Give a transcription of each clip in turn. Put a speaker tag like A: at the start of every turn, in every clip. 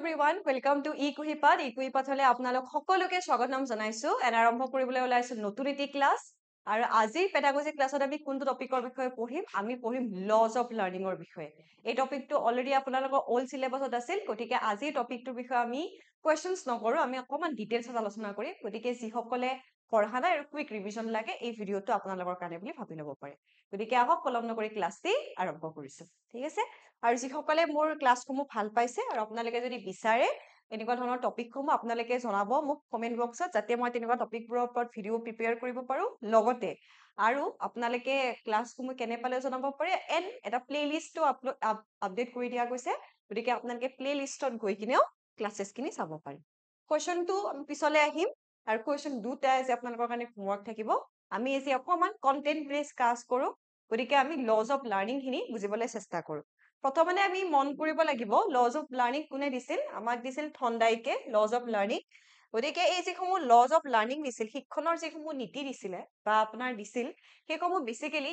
A: everyone, welcome to ইকুহিপাত হলে আপোনালোক সকলোকে স্বাগতম জনাইছো এন আৰম্ভ কৰিবলৈ ওলাইছো নতুন এটি ক্লাছ আৰু আজিৰ পেডাগজি ক্লাছত আমি কোনটো টপিকৰ বিষয়ে পঢ়িম আমি পঢ়িম লজ অফ লাৰ্নিংৰ বিষয়ে এই টপিকটো অলৰেডি আপোনালোকৰ অল সিলেবাসত আছিল গতিকে আজিৰ টপিকটোৰ বিষয়ে আমি কোৱেশ্চনছ নকৰো আমি অকমান ডিটেইলছত আলোচনা কৰিম গতিকে যিসকলে পঢ়া নাই আৰু কুইক ৰিভিজন লাগে এই ভিডিঅটো আপোনালোকৰ কাৰণে বুলি ভাবি ল'ব পাৰে গতিকে আহক পলম নকৰি ক্লাছটি আৰম্ভ কৰিছো ঠিক আছে আৰু যিসকলে মোৰ ক্লাছসমূহ ভাল পাইছে আৰু আপোনালোকে যদি বিচাৰে এনেকুৱা ধৰণৰ টপিকসমূহ আপোনালোকে জনাব মোক কমেন্ট বক্সত যাতে মই তেনেকুৱা টপিকবোৰৰ ওপৰত ভিডিঅ প্ৰিপেয়াৰ কৰিব পাৰো লগতে আৰু আপোনালোকে ক্লাছসমূহ কেনে পালে জনাব পাৰে এণ্ড এটা প্লেলিষ্টটো আপডেট কৰি দিয়া গৈছে গতিকে আপোনালোকে প্লেলিষ্টত গৈ কিনেও ক্লাছেছখিনি চাব পাৰে কুৱেশ্যনটো আমি পিছলৈ আহিম আৰু কুৱেশ্যন দুটা যে আপোনালোকৰ কাৰণে হোমৱৰ্ক থাকিব আমি আজি অকমান কন্টেন্ট বেছ ক্লাছ কৰো গতিকে আমি লজ অফ লাৰ্নিং খিনি বুজিবলৈ চেষ্টা কৰো প্ৰথমে আমি মন কৰিব লাগিব লজ অফ লাৰ্নিং কোনে দিছিল আমাক দিছিল থন্ডাইকে লজ অফ লাৰ্নিং গতিকে এই যিসমূহ লজ অফ লাৰ্নিং দিছিল শিক্ষণৰ যিসমূহ নীতি দিছিলে বা আপোনাৰ দিছিল সেইসমূহ বেসিক্যালি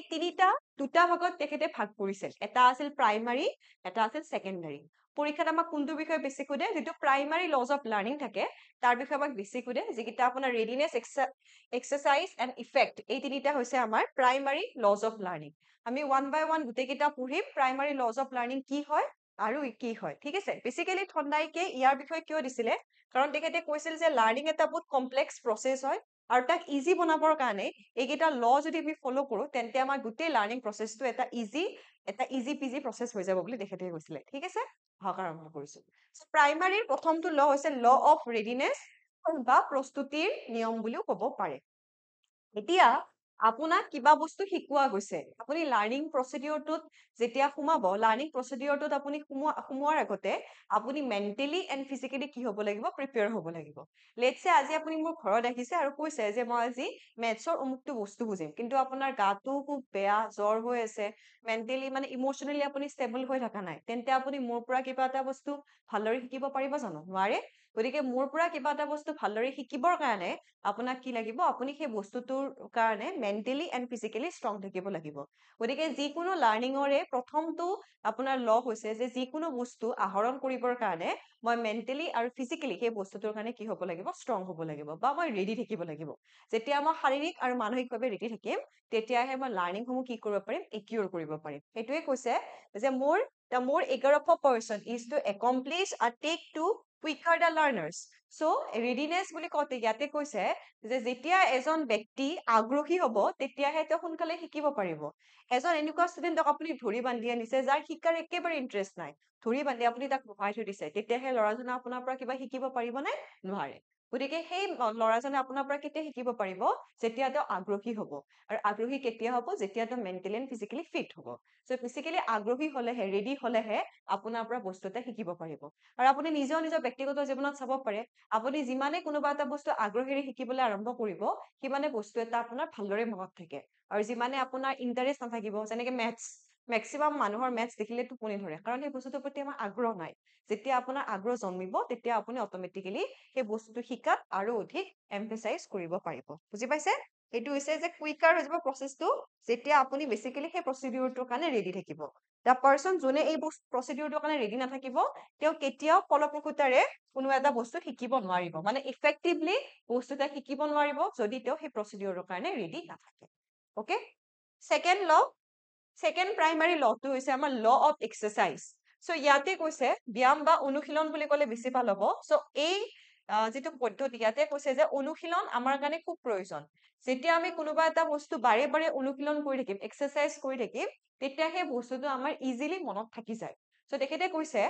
A: দুটা ভাগত তেখেতে ভাগ কৰিছিল এটা আছিল প্ৰাইমাৰী এটা আছিল সেকেন্ডাৰী পৰীক্ষাত আমাক কোনটো বিষয় বেছি সোধে যেটো প্ৰাইমাৰী লজ অফ লাৰ্নিং থাকে তাৰ বিষয়ে আমাক বেছি সোধে যেটা আপোনাৰ ৰেডিনেছ এক্সাৰসাইজ এণ্ড ইফেক্ট এই তিনিটা হৈছে আমাৰ প্ৰাইমাৰী লজ অফ লাৰ্নিং আমি ওয়ান বাই ওয়ান গোটেই কিটা পঢ়িম প্ৰাইমাৰী লজ অফ লাৰ্নিং কি হয় আৰু কি হয় ঠিক আছে বেসিক্যালি থন্ডাইকে ইয়াৰ বিষয়ে কিয় দিছিলে কাৰণ তেখেতে কৈছিল যে লাৰ্নিং এটা বহুত কমপ্লেক্স প্ৰসেস হয় আৰু তাক ইজি বনাবৰ কাৰণে এইকেইটা ল যদি আমি ফলো কৰো তেন্তে আমাৰ গোটেই লাৰ্নিং প্ৰসেসটো এটা ইজি পিজি প্ৰসেস হৈ যাব বুলি তেখেতে কৈছিলে ঠিক আছে ভাগ আৰম্ভ কৰিছো প্ৰাইমাৰীৰ প্ৰথমটো ল হৈছে ল অফ ৰেডিনেছ বা প্ৰস্তুতিৰ নিয়ম বুলিও ক'ব পাৰে এতিয়া আপোনাক কিবা বস্তু শিকোৱা গৈছে আপুনি লাৰ্নিং প্ৰসিডিউৰটোত যেতিয়া সোমাব লাৰ্নিং প্ৰসিডিউৰটোত আপুনি সোমোৱাৰ আগতে আপুনি মেন্টালি এণ্ড ফিজিক্যালি কি হ'ব লাগিব প্ৰিপেয়াৰ হ'ব লাগিব লেটস সে আজি আপুনি মোৰ ঘৰত আহিছে আৰু কৈছে যে মই আজি মেথছৰ অমুকটো বস্তু বুজিম কিন্তু আপোনাৰ গাটো খুব বেয়া জ্বৰ হৈ আছে মেন্টালি মানে ইমোশনালি আপুনি ষ্টেবল হৈ থকা নাই তেন্তে আপুনি মোৰ পৰা কিবা এটা বস্তু ভালদৰে শিকিব পাৰিব জানো নোৱাৰে গতিকে মোৰ পৰা কিবা এটা বস্তু ভালদৰে শিকিবৰ কাৰণে আপোনাক কি লাগিব আপুনি সেই বস্তুটোৰ কাৰণে মেন্টালি এণ্ড ফিজিক্যালি ষ্ট্ৰং থাকিব লাগিব গতিকে যিকোনো লাৰ্নিংৰে প্ৰথমটো আপোনাৰ ল হৈছে যে যিকোনো বস্তু আহৰণ কৰিবৰ কাৰণে মই মেন্টালি আৰু ফিজিক্যালি সেই বস্তুটোৰ কাৰণে কি হ'ব লাগিব ষ্ট্ৰং হ'ব লাগিব বা মই ৰেডি থাকিব লাগিব যেতিয়া মই শাৰীৰিক আৰু মানসিকভাৱে ৰেডি থাকিম তেতিয়াহে মই লাৰ্নিংসমূহ কি কৰিব পাৰিম একিউৰ কৰিব পাৰিম সেইটোৱে কৈছে যে the more eager of a person is to accomplish or take to quicker the learners so readiness বুলি কওঁতে ইয়াতে কৈছে যে যেতিয়া এজন ব্যক্তি আগ্ৰহী হ'ব তেতিয়াহে তেওঁ সোনকালে শিকিব পাৰিব এজন এনেকুৱা ষ্টুডেণ্টক আপুনি ধৰি বান্ধি আনিছে যাৰ শিকাৰ একেবাৰে ইন্টাৰেষ্ট নাই ধৰি বান্ধি আপুনি তাক বহাই থৈ দিছে তেতিয়াহে ল'ৰাজনে আপোনাৰ পৰা কিবা শিকিব পাৰিব নে নোৱাৰে গতিকে সেই ল'ৰাজনে আপোনাৰ পৰা কেতিয়া শিকিব পাৰিব যেতিয়া তেওঁ আগ্ৰহী হ'ব আৰু আগ্ৰহী কেতিয়া হ'ব যেতিয়া তেওঁ মেন্টালি এণ্ড ফিজিক্যালি ফিট হ'ব সো বেসিক্যালি আগ্ৰহী হলেহে ৰেডি হলেহে আপোনাৰ পৰা বস্তু এটা শিকিব পাৰিব আৰু আপুনি নিজৰ ব্যক্তিগত জীৱনত চাব পাৰে আপুনি যিমানে কোনোবা এটা বস্তু আগ্ৰহেৰে শিকিবলৈ আৰম্ভ কৰিব সিমানে বস্তু এটা আপোনাৰ ভালদৰে মনত থাকে আৰু যিমানে আপোনাৰ ইন্টাৰেষ্ট নাথাকিব যেনেকে মেক্সিমাম মানুহৰ মেথছ দেখিলে টোপনি ধৰে কাৰণ সেই বস্তুটোৰ প্ৰতি আমাৰ আগ্ৰহ নাই যেতিয়া আপোনাৰ আগ্ৰহ জন্মিব তেতিয়া আপুনি অটোমেটিক্যালি সেই বস্তুটো শিকাত আৰু অধিক এমফেসাইজ কৰিব পাৰিব বুজি পাইছে এইটো হৈছে যে কুইকাৰ হৈ যাব প্ৰসেসটো যেতিয়া আপুনি বেসিক্যালি সেই প্ৰসিডিউৰটোৰ কাৰণে ৰেডি থাকিব দা পাৰসন যোনে এই প্ৰসিডিউৰটোৰ কাৰণে ৰেডি নাথাকিব তেওঁ কেতিয়াও ফলপ্ৰসূতাৰে কোনো এটা বস্তু শিকিব নোৱাৰিব মানে ইফেক্টিভলি বস্তু এটা শিকিব নোৱাৰিব যদি তেওঁ সেই প্ৰসিডিউৰৰ কাৰণে ৰেডি নাথাকে ওকে সেকেন্ড প্ৰাইমাৰী লটো হৈছে আমাৰ ল অফ এক্সাৰসাইজ সো ইয়াতে কৈছে ব্যায়াম বা অনুশীলন বুলি ক'লে বেছি ভাল হ'ব সো এই যেটো পদ্ধতি ইয়াতে কৈছে যে অনুশীলন আমাৰ কাৰণে খুব প্ৰয়োজন যেতিয়া আমি কোনোবা এটা বস্তু বাৰে বাৰে অনুশীলন কৰি থাকিম এক্সাৰসাইজ কৰি থাকিম তেতিয়া সেই বস্তুটো আমাৰ ইজিলি মনত থাকি যায় সো তেখেতে কৈছে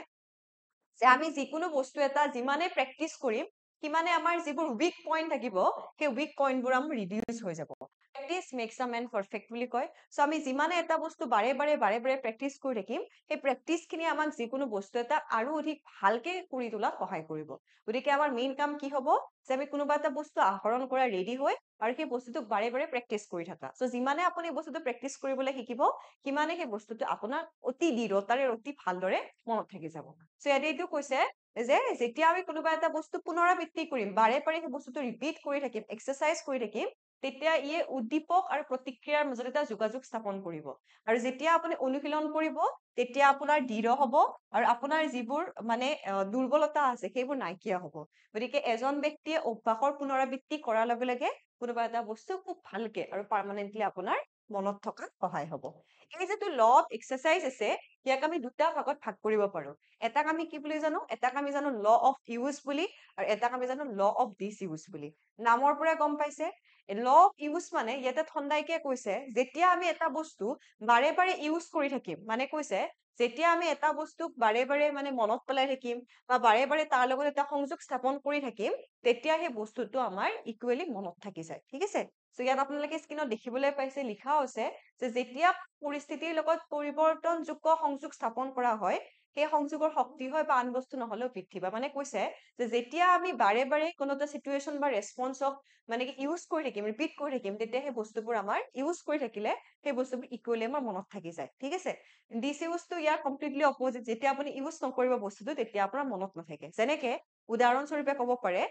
A: যে আমি যিকোনো বস্তু এটা যিমানে প্ৰেক্টিস কৰিম সিমানে আমাৰ যিবোৰ উইক পইণ্ট থাকিব সেই উইক পইণ্টবোৰ আমাৰ ৰিডিউস হৈ যাব practice makes a man perfect বুলি কয় সো আমি যিমানে এটা বস্তু বাৰে বাৰে প্ৰেক্টিস কৰি থাকিম সেই প্ৰেক্টিসখিনি আমাক যিকোনো বস্তু এটা আৰু অধিক ভালকে কৰি তোলাত সহায় কৰিব গতিকে আমাৰ মেইন কাম কি হ'ব যে আমি কোনোবা এটা বস্তু আহৰণ কৰা ৰেডি হৈ আৰু সেই বস্তুটো বাৰে প্ৰেক্টিস কৰি থাকা সো যিমানে আপুনি বস্তুটো প্ৰেক্টিস কৰিবলৈ শিকিব কিমানে সেই বস্তুটো আপোনাৰ অতি দৃঢ়তাৰে অতি ভালদৰে মনত থাকি যাব সো ইয়াতে এইটো কৈছে যে যেতিয়া আমি কোনোবা এটা বস্তু পুনৰাবৃত্তি কৰিম বাৰে সেই বস্তুটো ৰিপিট কৰি থাকিম এক্সাৰসাইজ কৰি থাকিম তেতিয়া ইয়ে উদ্দীপক আৰু প্ৰতিক্ৰিয়াৰ মাজত এটা যোগাযোগ স্থাপন কৰিব আৰু যেতিয়া আপুনি অনুশীলন কৰিব তেতিয়া আপোনাৰ দৃঢ় হ'ব আৰু আপোনাৰ যিবোৰ মানে দুৰ্বলতা আছে সেইবোৰ নাইকিয়া হ'ব গতিকে এজন ব্যক্তিয়ে অভ্যাসৰ পুনৰাবৃত্তি কৰাৰ লগে লগে কোনোবা এটা বস্তু খুব ভালকে আৰু পাৰ্মানেন্টলি আপোনাৰ মনত থকাত সহায় হ'ব এই যিটো ল অফ এক্সাৰচাইজ আছে ইয়াক আমি দুটা ভাগত ভাগ কৰিব পাৰো এটাক আমি কি বুলি জানো এটাক আমি জানো ল অফ ইউজ বুলি আৰু এটাক আমি জানো ল অফ ডিছ ইউজ বুলি নামৰ পৰা গম পাইছে ল অফ ইউজ মানে ইয়াতে থন্দাইকে কৈছে যেতিয়া আমি এটা বস্তু বাৰে বাৰে ইউজ কৰি থাকিম মানে কৈছে যেতিয়া আমি এটা বস্তুক বাৰে বাৰে মানে মনত পেলাই থাকিম বা বাৰে বাৰে তাৰ লগত এটা সংযোগ স্থাপন কৰি থাকিম তেতিয়া সেই বস্তুটো আমাৰ ইকুৱেলি মনত থাকি যায় ঠিক আছে সো ইয়াত আপোনালোকে স্ক্ৰীনত দেখিবলৈ পাইছে লিখা আছে যে যেতিয়া পৰিস্থিতিৰ লগত পৰিৱৰ্তনযোগ্য সংযোগ স্থাপন কৰা হয় সেই সংযোগৰ শক্তি হয় বা আন বস্তু নহলেও বৃদ্ধি পায় মানে কৈছে যে যেতিয়া আমি বাৰে বাৰে কোনো এটা সিচুৱেশন বা ৰেসপন্সক মানে কি ইউজ কৰি থাকিম ৰিপিট কৰি থাকিম তেতিয়া সেই বস্তুবোৰ আমাৰ ইউজ কৰি থাকিলে সেই বস্তুবোৰ ইকুৱেলি আমাৰ মনত থাকি যায় ঠিক আছে ডিছ ইউজটো ইয়াৰ কমপ্লিটলি অপজিট যেতিয়া আপুনি ইউজ নকৰিব বস্তুটো তেতিয়া আপোনাৰ মনত নাথাকে যেনেকে উদাহৰণস্বৰূপে ক'ব পাৰে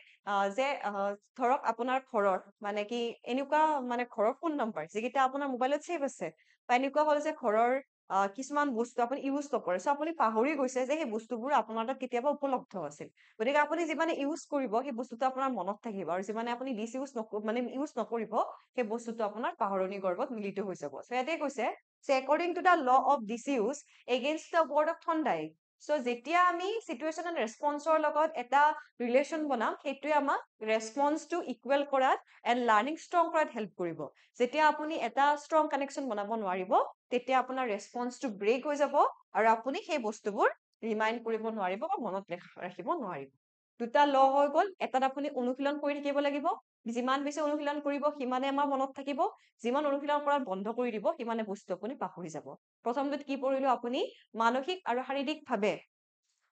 A: যে ধৰক আপোনাৰ ঘৰৰ মানে কি এনেকুৱা মানে ঘৰৰ ফোন নম্বৰ যিকেইটা আপোনাৰ মোবাইলত ছেভ আছে বা এনেকুৱা হ'ল যে ঘৰৰ কিছুমান বস্তু আপুনি ইউজ নকৰে সো আপুনি পাহৰি গৈছে যে সেই বস্তুবোৰ আপোনাৰ তাত কেতিয়াবা উপলব্ধ আছিল গতিকে আপুনি যিমানে ইউজ কৰিব সেই বস্তুটো আপোনাৰ মনত থাকিব আৰু যিমানে আপুনি ডিছ ইউজ মানে ইউজ নকৰিব সেই বস্তুটো আপোনাৰ পাহৰণি গৰ্ভত মিলিত হৈ যাব সো ইয়াতে কৈছে যে according to the law of disuse against the word of Thorndike so যেতিয়া আমি সিচুৱেশন এণ্ড ৰেসপন্সৰ লগত এটা ৰিলেশ্যন বনাম সেইটোৱে আমাক ৰেসপন্সটো ইকুৱেল কৰাত এণ্ড লাৰ্নিং ষ্ট্ৰং কৰাত হেল্প কৰিব যেতিয়া আপুনি এটা ষ্ট্ৰং কানেকশ্যন বনাব নোৱাৰিব তেতিয়া আপোনাৰ ৰেসপন্সটো ব্ৰেক হৈ যাব আৰু আপুনি সেই বস্তুবোৰ ৰিমাইণ্ড কৰিব নোৱাৰিব বা মনত ৰাখিব নোৱাৰিব দুটা ল হৈ গ'ল এটাত আপুনি অনুশীলন কৰি থাকিব লাগিব যিমান বেছি অনুশীলন কৰিব সিমানে আমাৰ মনত থাকিব যিমান অনুশীলন কৰাত বন্ধ কৰি দিব সিমানে বস্তু আপুনি পাহৰি যাব প্ৰথমটোত কি পঢ়িলো আপুনি মানসিক আৰু শাৰীৰিক ভাৱে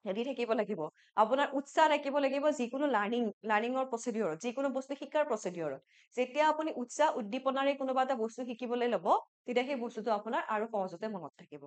A: হেৰি থাকিব লাগিব আপোনাৰ উৎসাহ থাকিব লাগিব যিকোনো লাৰ্নিঙৰ প্ৰচিডিউৰত যিকোনো বস্তু শিকাৰ প্ৰচিডিউৰত যেতিয়া আপুনি উৎসাহ উদ্দীপনাৰে কোনোবা এটা বস্তু শিকিবলৈ ল'ব তেতিয়া সেই বস্তুটো আপোনাৰ আৰু সহজতে মনত থাকিব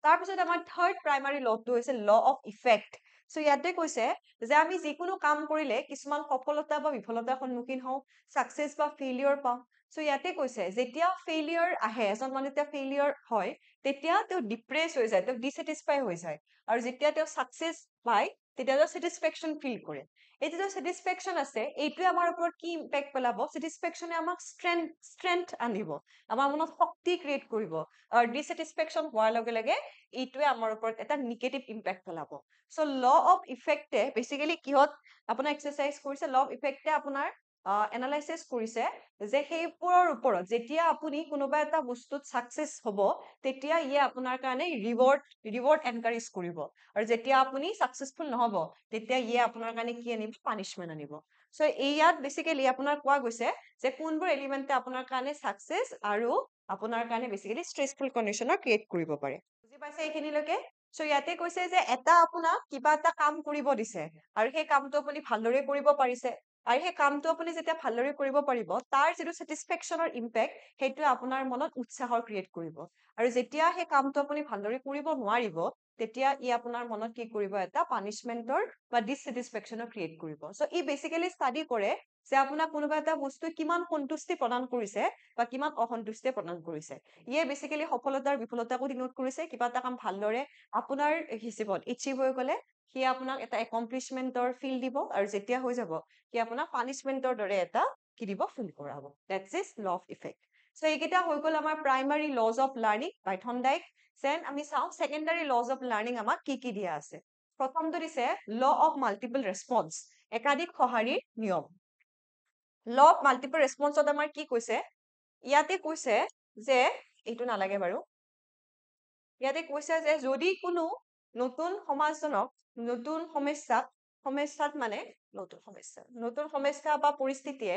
A: তাৰপিছত আমাৰ থাৰ্ড প্ৰাইমাৰী লটো হৈছে ল অফ ইফেক্ট সো ইয়াতে কৈছে যে আমি যিকোনো কাম কৰিলে কিছুমান সফলতা বা বিফলতাৰ সন্মুখীন হওঁ সাকসেস বা ফেইলিয়ৰ পাওঁ সো ইয়াতে কৈছে যেতিয়া ফেইলিয়ৰ আহে এজন মানুহ যেতিয়া ফেইলিয়ৰ হয় তেতিয়া তেওঁ ডিপ্ৰেছ হৈ যায় তেওঁ ডিসেটিসফাই হৈ যায় আৰু যেতিয়া তেওঁ সাকসেস পায় তেতিয়া তেওঁ স্যাটিসফ্যাকশন ফিল কৰে এই যে স্যাটিসফ্যাকশন আছে এইটোৱে আমাৰ ওপৰত কি ইম্প্যাক্ট পেলাব স্যাটিসফ্যাকশনে আমাক ষ্ট্ৰেংথ আনিব আমাৰ মনত শক্তি ক্ৰিয়েট কৰিব আৰু ডিসেটিসফ্যাকশন হোৱাৰ লগে লগে এইটোৱে আমাৰ ওপৰত এটা নিগেটিভ ইম্প্যাক্ট পেলাব সো ল অফ ইফেক্টে বেসিক্যালি কিহত আপোনাৰ এক্সাৰসাইজ কৰিছে ল অফ ইফেক্টে আপোনাৰ এনালাইসিস কৰিছে যে সেইবোৰৰ ওপৰত যেতিয়া আপুনি কোনোবা এটা বস্তুত সাকসেস হ'ব তেতিয়া ইয়ে আপোনাৰ কাৰণে ৰিৱাৰ্ড এনকাৰেজ কৰিব আৰু যেতিয়া আপুনি সাকসেসফুল নহব তেতিয়া ইয়ে আপোনাৰ কাৰণে কি আনিব পানিশমেন্ট আনিব সো ইয়াত বেসিক্যালি আপোনাৰ কোৱা গৈছে যে কোনবোৰ এলিমেন্টে আপোনাৰ কাৰণে সাকসেস আৰু আপোনাৰ কাৰণে বেসিক্যালি স্ট্ৰেসফুল কন্ডিশনৰ ক্ৰিয়েট কৰিব পাৰে বুজি পাইছে এইখিনিলৈকে সো ইয়াতে কৈছে যে এটা আপোনাক কিবা এটা কাম কৰিব দিছে আৰু সেই কামটো আপুনি ভালদৰে কৰিব পাৰিছে আৰু সেই কামটো আপুনি যেতিয়া ভালদৰে কৰিব পাৰিব তাৰ যিটো স্যাটিসফ্যাকশনৰ ইম্প্যাক্ট সেইটোৱে আপোনাৰ মনত উৎসাহৰ ক্ৰিয়েট কৰিব আৰু যেতিয়া সেই কামটো আপুনি ভালদৰে কৰিব নোৱাৰিব তেতিয়া ই আপোনাৰ মনত কি কৰিব এটা পানিশমেন্টৰ বা ডিসস্যাটিসফ্যাকশনৰ ক্ৰিয়েট কৰিব সো ই বেসিক্যালি ষ্টাডি কৰে যে আপোনাক কোনোবা এটা বস্তু কিমান সন্তুষ্টি প্ৰদান কৰিছে বা কিমান অসন্তুষ্টি প্ৰদান কৰিছে ইয়ে বেসিক্যালি সফলতাৰ বিফলতাকো ডিনোট কৰিছে কিবা এটা কাম ভালদৰে আপোনাৰ হিচাপত এচিভ হৈ গলে সি আপোনাক এটা একমপ্লিশমেন্টৰ ফিল দিব আৰু যেতিয়া হৈ যাব সি আপোনাক পানিশমেন্টৰ দৰে এটা কি দিব ফিল কৰাব that's is law of effect so এইকেইটা হৈ গল আমাৰ primary laws of learning by Thorndike then আমি চাওঁ সেকেন্ডাৰী লজ অফ লাৰ্নিং আমাক কি দিয়া আছে প্ৰথমটো দিছে ল অফ মাল্টিপল ৰেসপন্স একাধিক সঁহাৰিৰ নিয়ম ল অফ মাল্টিপল ৰেসপন্সত আমাৰ কি কৈছে ইয়াতে কৈছে যে এইটো নালাগে বাৰু ইয়াতে কৈছে যে যদি কোনো নতুন সমাজজনক নতুন সমস্যাত মানে নতুন সমস্যা বা পৰিস্থিতিয়ে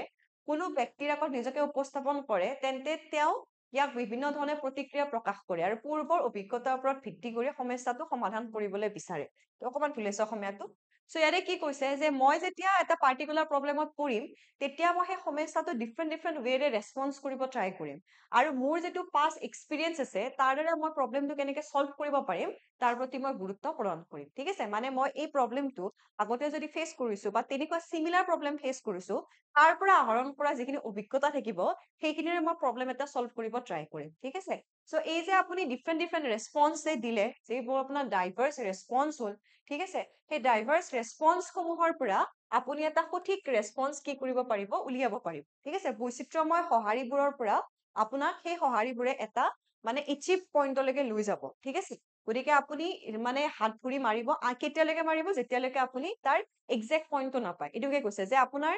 A: কোনো ব্যক্তিৰ আগত নিজকে উপস্থাপন কৰে তেন্তে তেওঁ ইয়াক বিভিন্ন ধৰণে প্ৰতিক্ৰিয়া প্ৰকাশ কৰে আৰু পূৰ্বৰ অভিজ্ঞতাৰ ওপৰত ভিত্তি কৰি সমস্যাটো সমাধান কৰিবলৈ বিচাৰে অকমান ভুল হৈছে অসমীয়াটো সো ইয়াৰে কি কৈছে যে মই যেতিয়া এটা পাৰ্টিকুলাৰ প্ৰব্লেমত পৰিম তেতিয়া মই সেই সমস্যাটো ডিফাৰেণ্ট ৱেৰে ৰেছপন্স কৰিব ট্ৰাই কৰিম আৰু মোৰ যিটো পাষ্ট এক্সপিৰিয়েঞ্চ আছে তাৰ দ্বাৰা মই প্ৰব্লেমটো কেনেকে সলভ কৰিব পাৰিম তাৰ প্ৰতি মই গুৰুত্ব প্ৰদান কৰিম ঠিক আছে মানে মই এই প্ৰব্লেমটো আগতে যদি ফেচ কৰিছো বা তেনেকুৱা সিমিলাৰ প্ৰব্লেম ফেচ কৰিছো তাৰ পৰা আহৰণ কৰা যিখিনি অভিজ্ঞতা থাকিব সেইখিনিৰে মই প্ৰব্লেম এটা সলভ কৰিব ট্ৰাই কৰিম ঠিক আছে সো এই যে আপুনি ডিফাৰেণ্ট ৰেছপন্স যে দিলে যিবোৰ আপোনাৰ ডাইভাৰ্ছ ৰেছপন্স হ'ল ঠিক আছে সেই ডাইভাৰ্ছ ৰেছপন্স সমূহৰ পৰা আপুনি এটা সঠিক ৰেছপন্স কি কৰিব পাৰিব উলিয়াব পাৰিব ঠিক আছে বৈচিত্ৰ্যময় সঁহাৰিবোৰৰ পৰা আপোনাক সেই সঁহাৰিবোৰে এটা মানে এচিভ পইণ্টলৈকে লৈ যাব ঠিক আছে গতিকে আপুনি মানে হাত ভৰি মাৰিব কেতিয়ালৈকে মাৰিব যেতিয়ালৈকে আপুনি তাৰ এক্সাক্ট পইণ্টটো নাপায় এইটোকে কৈছে যে আপোনাৰ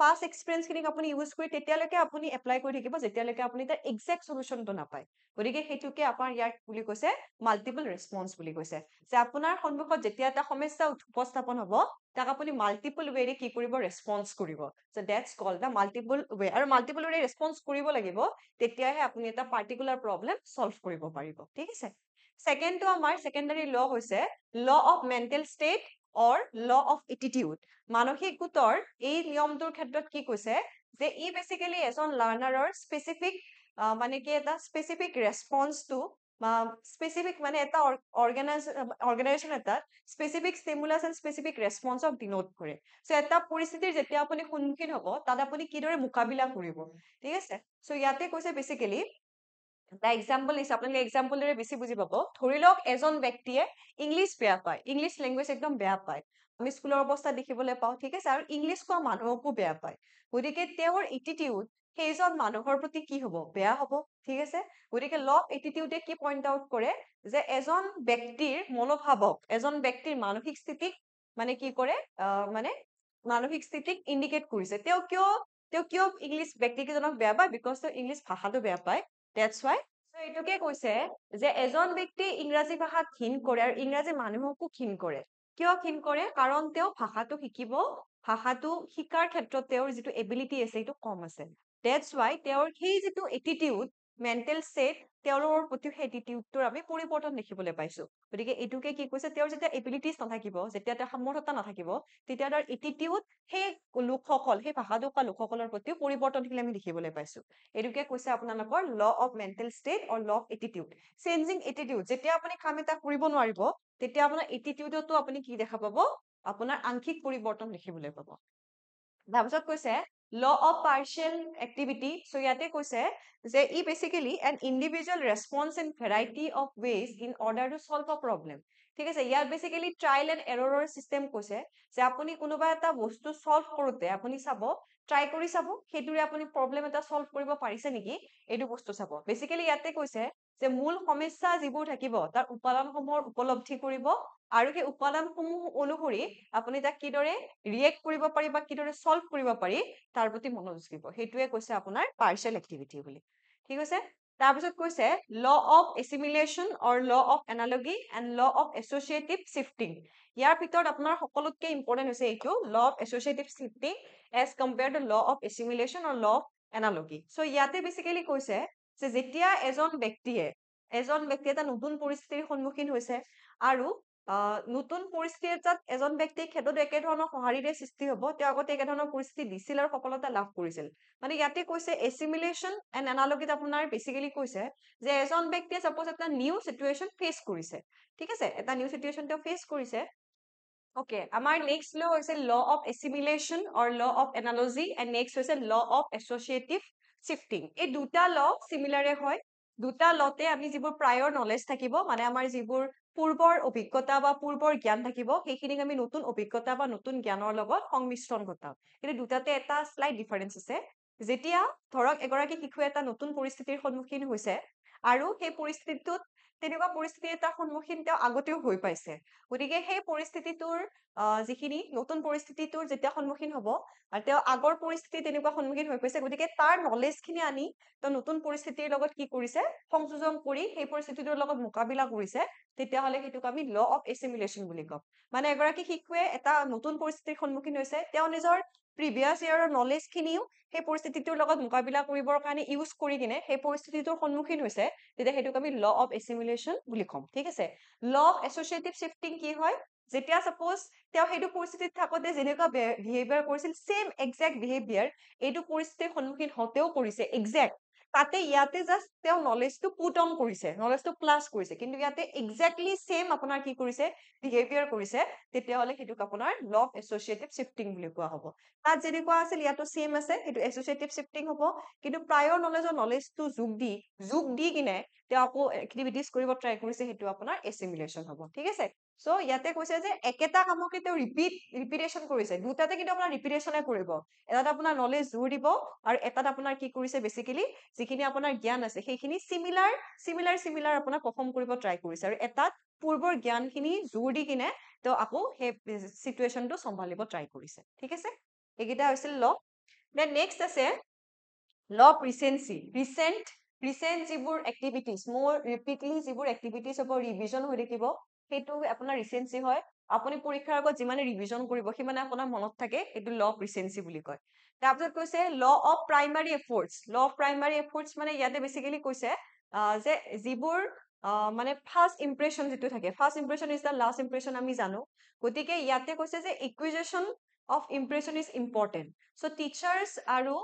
A: পাষ্ট এক্সপিৰিয়েঞ্চ খিনিক আপুনি ইউজ কৰি তেতিয়ালৈকে আপুনি এপ্লাই কৰি থাকিব যেতিয়ালৈকে আপুনি তাৰ এক্সাক্ট সলিউশনটো নাপায় গতিকে সেইটোকে আপোনাৰ ইয়াক বুলি কৈছে মাল্টিপল ৰেছপন্স বুলি কৈছে যে আপোনাৰ সন্মুখত যেতিয়া এটা সমস্যা উপস্থাপন হ'ব তাক আপুনি মাল্টিপল ৱেৰে কি কৰিব ৰেছপন্স কৰিব so that's called the multiple way আৰু মাল্টিপল ৱেৰে ৰেছপন্স কৰিব লাগিব তেতিয়াহে আপুনি এটা পাৰ্টিকুলাৰ প্ৰব্লেম সলভ কৰিব পাৰিব ঠিক আছে সেকেন্ডটো আমাৰ সেকেন্ডাৰী ল হৈছে law of mental state or law of attitude মানসিক গোটৰ এই নিয়মটোৰ ক্ষেত্ৰত কি কৈছে যে ই বেসিক্যালি এজন লাৰ্ণাৰৰ স্পেসিফিক মানে কি এটা স্পেসিফিক ৰেছপন্সটো স্পেসিফিক মানে এটা অৰ্গানাইজেশ্যন এটা স্পেসিফিক ষ্টিমুলাছ এণ্ড স্পেসিফিক ৰেছপন্সক ডিনোট কৰে সো এটা পৰিস্থিতিৰ যেতিয়া আপুনি সন্মুখীন হ'ব তাত আপুনি কিদৰে মোকাবিলা কৰিব ঠিক আছে সো ইয়াতে কৈছে বেসিক্যালি এটা এক্সাম্পল দিছে আপোনালোকে এক্সাম্পলৰে বেছি বুজি পাব ধৰি লওক এজন ব্যক্তিয়ে ইংলিছ বেয়া পায় ইংলিছ লেংগুৱেজ একদম বেয়া পায় আমি স্কুলৰ অৱস্থা দেখিবলৈ পাওঁ ঠিক আছে আৰু ইংলিছ কোৱা মানুহকো বেয়া পায় গতিকে তেওঁৰ এটিটিউড সেইজন মানুহৰ প্ৰতি কি হ'ব বেয়া হ'ব ঠিক আছে গতিকে ল অফ এটিটিউডে কি পইণ্ট আউট কৰে যে এজন ব্যক্তিৰ মনোভাৱক এজন ব্যক্তিৰ মানসিক স্থিতিক মানে কি কৰে মানে মানসিক স্থিতিক ইণ্ডিকেট কৰিছে তেওঁ কিয় ইংলিছ ব্যক্তিকেইজনক বেয়া পায় বিকজ তেওঁ ইংলিছ ভাষাটো বেয়া পায় That's why. So এইটোকে কৈছে যে এজন ব্যক্তি ইংৰাজী ভাষাক ঘিণ কৰে আৰু ইংৰাজী মানুহকো ঘিণ কৰে কিয় ঘিণ কৰে কাৰণ তেওঁ ভাষাটো শিকিব ভাষাটো শিকাৰ ক্ষেত্ৰত তেওঁৰ যিটো এবিলিটি আছে সেইটো কম আছে That's why তেওঁৰ সেই যিটো এটিটিউড মেণ্টেল ষ্টেট তেওঁলোকৰ প্ৰতি সেই এটিটিউডটোৰ আমি পৰিৱৰ্তন দেখিবলৈ পাইছো গতিকে এইটোকে কি কৈছে তেওঁৰ যেতিয়া এবিলিটিজ নাথাকিব যেতিয়া তেওঁৰ সামৰ্থ্যতা নাথাকিব তেতিয়া তাৰ এটিটিউড সেই লোকসকল সেই ভাষাটো কোৱা লোকসকলৰ প্ৰতিও পৰিৱৰ্তনশীল আমি দেখিবলৈ পাইছো এইটোকে কৈছে আপোনালোকৰ law of mental state or law of attitude changing attitude যেতিয়া আপুনি কাম এটা কৰিব নোৱাৰিব তেতিয়া আপোনাৰ এটিটিউডতো আপুনি কি দেখা পাব আপোনাৰ আংশিক পৰিৱৰ্তন দেখিবলৈ পাব তাৰপিছত কৈছে law of partial activity so ইয়াতে কৈছে যে ই basically an individual response in variety of ways in order to solve a problem ঠিক আছে ইয়াত basically trial and error system কৈছে যে আপুনি কোনোবা এটা বস্তু সলভ কৰোতে আপুনি চাব ট্ৰাই কৰি চাব সেইটোৰে আপুনি প্ৰব্লেম এটা সলভ কৰিব পাৰিছে নেকি এইটো বস্তু চাব বেসিক্যালি ইয়াতে কৈছে যে মূল সমস্যা যিবোৰ থাকিব তাৰ উপাদানসমূহৰ উপলব্ধি কৰিব আৰু সেই উপাদানসমূহ অনুসৰি আপুনি তাক কিদৰে ৰিয়েক্ট কৰিব পাৰি বা কিদৰে সলভ কৰিব পাৰি তাৰ প্ৰতি মনোযোগ দিব সেইটোৱে কৈছে আপোনাৰ পাৰ্চিয়েল এক্টিভিটি বুলি ঠিক আছে তাৰপিছত কৈছে ল of assimilation or law of analogy and law of associative shifting ইয়াৰ ভিতৰত আপোনাৰ সকলোতকৈ ইম্পৰ্টেণ্ট হৈছে এইটো law of associative shifting as compare to law of assimilation or law of analogy so ইয়াতে বেসিক্যালি কৈছে যে যেতিয়া এজন ব্যক্তিয়ে এটা নতুন পৰিস্থিতিৰ সন্মুখীন হৈছে আৰু নতুন পৰিস্থিতি এটাত এজন ব্যক্তিৰ ক্ষেত্ৰত একেধৰণৰ সঁহাৰিৰে সৃষ্টি হ'ব তেওঁ আগতে একেধৰণৰ পৰিস্থিতি দিছিল আৰু সফলতা লাভ কৰিছিল মানে ইয়াতে কৈছে এছিমিলেশ্যন এণ্ড এনালগিত আপোনাৰ বেসিক্যালি কৈছে যে এজন ব্যক্তিয়ে সাপোজ এটা নিউ সিচুৱেশ্যন ফেচ কৰিছে ঠিক আছে এটা নিউ সিচুৱেশ্যন তেওঁ ফেচ কৰিছে Okay, আমাৰ next law হৈছে law of assimilation or law of analogy and next হৈছে law of associative shifting. এই দুটা law similar হয় দুটা lawতে আমি যিবোৰ prior knowledge থাকিব মানে আমাৰ যিবোৰ পূৰ্বৰ অভিজ্ঞতা বা পূৰ্বৰ জ্ঞান থাকিব সেইখিনিক আমি নতুন অভিজ্ঞতা বা নতুন জ্ঞানৰ লগত সংমিশ্ৰণ ঘটাও কিন্তু দুটাতে এটা slight difference আছে যেতিয়া ধৰক এগৰাকী শিশু এটা নতুন পৰিস্থিতিৰ সন্মুখীন হৈছে আৰু সেই পৰিস্থিতিটোত তেনেকুৱা পৰিস্থিতি এটা সন্মুখীন তেওঁ আগতেও হৈ পাইছে গতিকে সেই পৰিস্থিতিটোৰ যিখিনি নতুন পৰিস্থিতিটোৰ যেতিয়া সন্মুখীন হ'ব আৰু তেওঁ আগৰ পৰিস্থিতি তেনেকুৱা সন্মুখীন হৈ পাইছে গতিকে তাৰ নলেজখিনি আনি তেওঁ নতুন পৰিস্থিতিৰ লগত কি কৰিছে সংযোজন কৰি সেই পৰিস্থিতিটোৰ লগত মোকাবিলা কৰিছে তেতিয়াহ'লে সেইটোক আমি ল অফ এছিমিলেশ্যন বুলি কম মানে এগৰাকী শিশুৱে এটা নতুন পৰিস্থিতিৰ সন্মুখীন হৈছে তেওঁ নিজৰ প্ৰিভিয়াছ ইয়াৰৰ নলেজখিনিও সেই পৰিস্থিতিটোৰ লগত মোকাবিলা কৰিবৰ কাৰণে ইউজ কৰি কিনে সেই পৰিস্থিতিটোৰ সন্মুখীন হৈছে তেতিয়া সেইটোক আমি ল অফ এছিমিলেশ্যন বুলি ক'ম ঠিক আছে ল অফ এছ'চিয়েটিভ শিফটিং কি হয় যেতিয়া সাপোজ তেওঁ সেইটো পৰিস্থিতিত থাকোতে যেনেকুৱা বিহেভিয়াৰ কৰিছিল সেম এক্সাক্ট বিহেভিয়াৰ এইটো পৰিস্থিতিৰ সন্মুখীন হতেও কৰিছে এক্সাক্ট তাতে ইয়াতে জাষ্ট তেওঁ নলেজটো পুট অন কৰিছে নলেজটো প্লাস কৰিছে কিন্তু ইয়াতে এক্সাক্টলি সেম আপোনাৰ কি কৰিছে বিহেভিয়াৰ কৰিছে তেতিয়াহলে সেইটোক আপোনাৰ ল অফ এছ'চিয়েটিভ শিফটিং বুলি কোৱা হ'ব তাত যেনেকুৱা আছিল ইয়াতো সেম আছে সেইটো এছ'চিয়েটিভ শিফটিং হ'ব কিন্তু প্ৰায়ৰ নলেজটো যোগ দি কিনে তেওঁ আকৌ এক্টিভিটিজ কৰিব ট্ৰাই কৰিছে সেইটো আপোনাৰ এছিমিলেশ্যন হ'ব ঠিক আছে সো ইয়াতে কৈছে যে একেটা কামকে তেওঁ ৰিপিটেশ্যন কৰিছে দুটাতে কিন্তু আপোনাৰ ৰিপিটেশ্যনে কৰিব এটাত আপোনাৰ নলেজ জোৰ দিব আৰু এটাত আপোনাৰ কি কৰিছে বেসিক্যালি যিখিনি আপোনাৰ জ্ঞান আছে সেইখিনি সিমিলাৰ আপোনাৰ পাৰফৰ্ম কৰিব ট্ৰাই কৰিছে আৰু এটাত পূৰ্বৰ জ্ঞানখিনি জোৰ দি কিনে তেওঁ আকৌ সেই সিচুৱেশনটো চম্ভালিব ট্ৰাই কৰিছে ঠিক আছে এইকেইটা হৈছিল ল দেন নেক্সট আছে ল অফ ৰিচেন্ট যিবোৰ এক্টিভিটিজ মোৰ ৰিপিটলি যিবোৰ এক্টিভিটিজ হ'ব ৰিভিজন হৈ থাকিব সেইটো আপোনাৰ ৰিচেন্সি হয় আপুনি পৰীক্ষাৰ আগত যিমানে ৰিভিজন কৰিব সিমানে আপোনাৰ মনত থাকে এইটো ল অফ ৰিচেন্সি বুলি কয় তাৰপিছত কৈছে ল অফ প্ৰাইমাৰী এফৰ্টছ মানে ইয়াতে বেসিক্যালি কৈছে যে যিবোৰ মানে ফাৰ্ষ্ট ইমপ্ৰেছন যিটো থাকে first impression is the last impression আমি জানো গতিকে ইয়াতে কৈছে যে acquisition of impression is important so teachers আৰু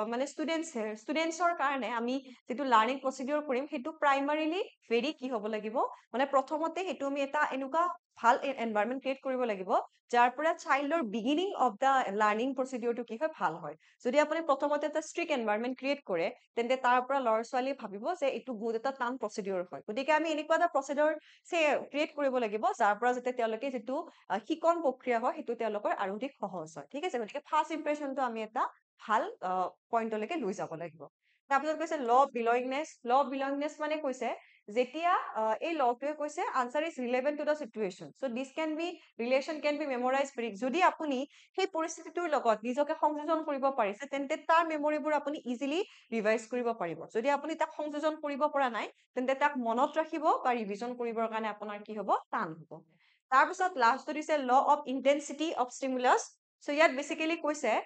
A: মানে ষ্টুডেণ্টছৰ কাৰণে আমি যিটো লাৰ্ণিং প্ৰচিডিউৰ কৰিম সেইটো প্ৰাইমাৰীলি ভেৰি কি হ'ব লাগিব মানে প্ৰথমতে সেইটো আমি এটা এনেকুৱা ভাল এনভাইৰনমেন্ট ক্ৰিয়েট কৰিব লাগিব যাৰ পৰা চাইল্ডৰ বিগিনিং অফ দা লাৰ্ণিং প্ৰচিডিউৰটো কি হয় ভাল হয় যদি আপুনি প্ৰথমতে এটা ষ্ট্ৰিক্ট এনভাইৰনমেন্ট ক্ৰিয়েট কৰে তেন্তে তাৰ পৰা ল'ৰা ছোৱালীয়ে ভাবিব যে এইটো বহুত এটা টান প্ৰচিডিউৰ হয় গতিকে আমি এনেকুৱা এটা প্ৰচিডিউৰ ক্ৰিয়েট কৰিব লাগিব যাৰ পৰা যাতে তেওঁলোকে যিটো শিকন প্ৰক্ৰিয়া হয় সেইটো তেওঁলোকৰ আৰু অধিক সহজ হয় ঠিক আছে গতিকে ফাৰ্ষ্ট ইমপ্ৰেছনটো আমি এটা ভাল পইণ্টলৈকে লৈ যাব লাগিব তাৰপিছত কৈছে ল অফ বিলংনেছ মানে কৈছে যেতিয়া এই লটোৱে কৈছে answer is relevant to the situation so this relation can be memorise যদি আপুনি সেই পৰিস্থিতিটোৰ লগত নিজকে সংযোজন কৰিব পাৰিছে তেন্তে তাৰ মেমৰিবোৰ আপুনি ইজিলি ৰিভাইজ কৰিব পাৰিব যদি আপুনি তাক সংযোজন কৰিব পৰা নাই তেন্তে তাক মনত ৰাখিব বা ৰিভিজন কৰিবৰ কাৰণে আপোনাৰ কি হ'ব টান হ'ব তাৰপিছত লাষ্টটো দিছে law of intensity of stimulus so ইয়াত বেসিক্যালি কৈছে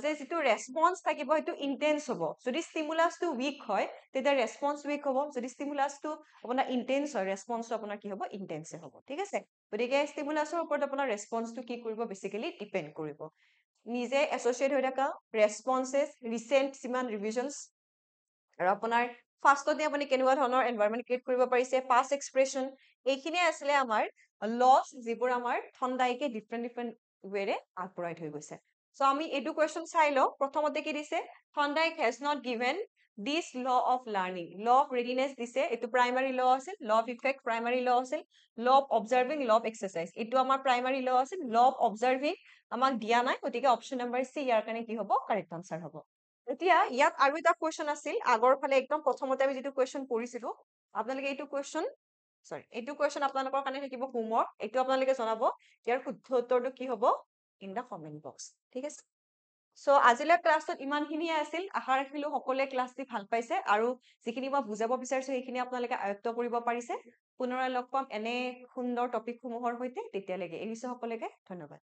A: যে যিটো ৰেসপন্স থাকিব সেইটো ইন্টেন্স হ'ব যদি ষ্টিমুলাছটো উইক হয় তেতিয়া ৰেসপন্স উইক হ'ব যদি ষ্টিমুলাছটো আপোনাৰ ইন্টেন্স হয় ৰেসপন্সটো আপোনাৰ কি হ'ব ইন্টেন্সে হ'ব ঠিক আছে গতিকে ষ্টিমুলাছৰ ওপৰত আপোনাৰ ৰেসপন্সটো কি কৰিব বেসিক্যালি ডিপেন্ড কৰিব নিজে এছ'চিয়েট হৈ থকা ৰেসপন্সেছ ৰিচেন্ট যিমান ৰিভিজনছ আৰু আপোনাৰ ফাৰ্ষ্টতে আপুনি কেনেকুৱা ধৰণৰ এনভাইৰনমেন্ট ক্ৰিয়েট কৰিব পাৰিছে পাষ্ট এক্সপ্ৰেছন এইখিনিয়ে আছিলে আমাৰ লছ যিবোৰ আমাৰ থণ্ডাইকে ডিফাৰেণ্ট ৱেৰে আগবঢ়াই থৈ গৈছে সো আমি এইটো কুৱেশ্যন চাই লওঁ প্ৰথমতে কি দিছে Thorndike has not given this law of learning law of readiness দিছে এইটো প্ৰাইমাৰী ল আছিল ল অফ ইফেক্ট প্ৰাইমাৰী ল আছিল law of অবজাৰ্ভিং law of exercise এইটো আমাৰ প্ৰাইমাৰী ল আছিল ল অফ অবজাৰ্ভিং আমাক দিয়া নাই গতিকে অপশ্যন নম্বৰ চি ইয়াৰ কাৰণে কি হ'ব কাৰেক্ট আনসাৰ হ'ব এতিয়া ইয়াত আৰু এটা কুৱেশ্যন আছিল আগৰ ফালে একদম প্ৰথমতে আমি যিটো কুৱেশ্যন পঢ়িছিলো আপোনালোকে এইটো কুৱেশ্যন আপোনালোকৰ কাৰণে থাকিব হোমৱৰ্ক এইটো আপোনালোকে জনাব ইয়াৰ শুদ্ধ উত্তৰটো কি হ'ব ইন দা কমেন্ট বক্স ঠিক আছে সো আজিলৈ ক্লাছত ইমানখিনিয়ে আছিল আশা ৰাখিলো সকলোৱে ক্লাছটি ভাল পাইছে আৰু যিখিনি মই বুজাব বিচাৰিছো সেইখিনি আপোনালোকে আয়ত্ত কৰিব পাৰিছে পুনৰাই লগ পাম এনে সুন্দৰ টপিকসমূহৰ সৈতে তেতিয়ালৈকে এৰিছো সকলোকে ধন্যবাদ